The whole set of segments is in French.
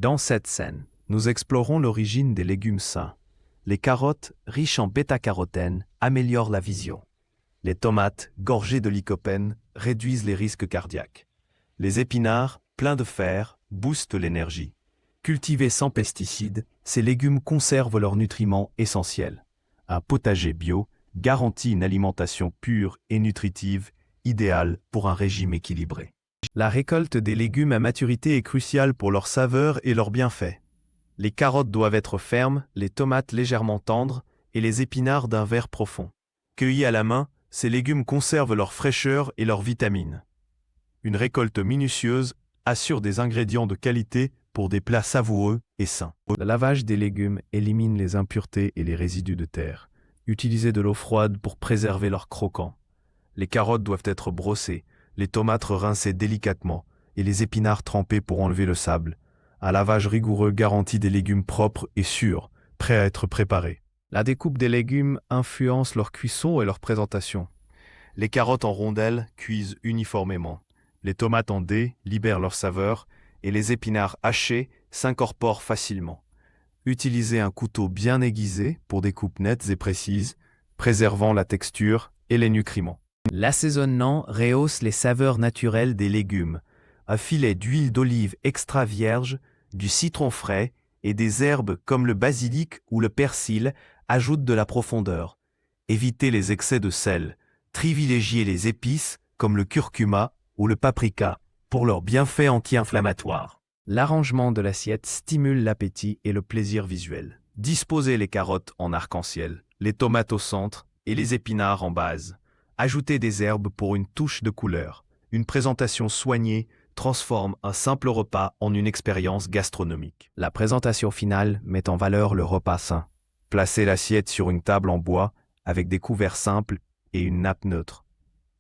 Dans cette scène, nous explorons l'origine des légumes sains. Les carottes, riches en bêta-carotène, améliorent la vision. Les tomates, gorgées de lycopène, réduisent les risques cardiaques. Les épinards, pleins de fer, boostent l'énergie. Cultivés sans pesticides, ces légumes conservent leurs nutriments essentiels. Un potager bio garantit une alimentation pure et nutritive, idéale pour un régime équilibré. La récolte des légumes à maturité est cruciale pour leur saveur et leurs bienfaits. Les carottes doivent être fermes, les tomates légèrement tendres et les épinards d'un vert profond. Cueillis à la main, ces légumes conservent leur fraîcheur et leurs vitamines. Une récolte minutieuse assure des ingrédients de qualité pour des plats savoureux et sains. Le lavage des légumes élimine les impuretés et les résidus de terre. Utilisez de l'eau froide pour préserver leur croquant. Les carottes doivent être brossées, les tomates rincées délicatement et les épinards trempés pour enlever le sable. Un lavage rigoureux garantit des légumes propres et sûrs, prêts à être préparés. La découpe des légumes influence leur cuisson et leur présentation. Les carottes en rondelles cuisent uniformément. Les tomates en dés libèrent leur saveur et les épinards hachés s'incorporent facilement. Utilisez un couteau bien aiguisé pour des coupes nettes et précises, préservant la texture et les nutriments. L'assaisonnement rehausse les saveurs naturelles des légumes. Un filet d'huile d'olive extra vierge, du citron frais et des herbes comme le basilic ou le persil ajoutent de la profondeur. Évitez les excès de sel. Privilégiez les épices comme le curcuma ou le paprika pour leurs bienfaits anti-inflammatoires. L'arrangement de l'assiette stimule l'appétit et le plaisir visuel. Disposez les carottes en arc-en-ciel, les tomates au centre et les épinards en base. Ajoutez des herbes pour une touche de couleur. Une présentation soignée transforme un simple repas en une expérience gastronomique. La présentation finale met en valeur le repas sain. Placez l'assiette sur une table en bois avec des couverts simples et une nappe neutre.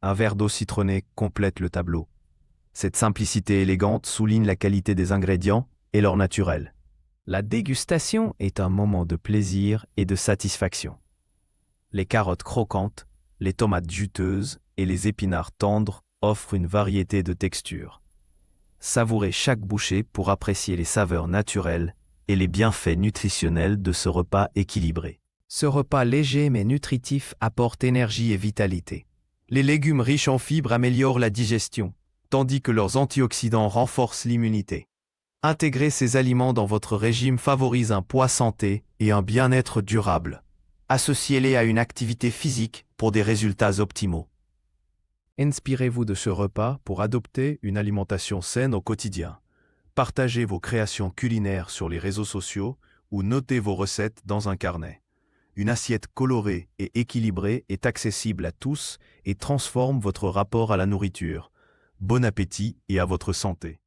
Un verre d'eau citronnée complète le tableau. Cette simplicité élégante souligne la qualité des ingrédients et leur naturel. La dégustation est un moment de plaisir et de satisfaction. Les carottes croquantes, les tomates juteuses et les épinards tendres offrent une variété de textures. Savourez chaque bouchée pour apprécier les saveurs naturelles et les bienfaits nutritionnels de ce repas équilibré. Ce repas léger mais nutritif apporte énergie et vitalité. Les légumes riches en fibres améliorent la digestion, tandis que leurs antioxydants renforcent l'immunité. Intégrer ces aliments dans votre régime favorise un poids santé et un bien-être durable. Associez-les à une activité physique pour des résultats optimaux. Inspirez-vous de ce repas pour adopter une alimentation saine au quotidien. Partagez vos créations culinaires sur les réseaux sociaux ou notez vos recettes dans un carnet. Une assiette colorée et équilibrée est accessible à tous et transforme votre rapport à la nourriture. Bon appétit et à votre santé.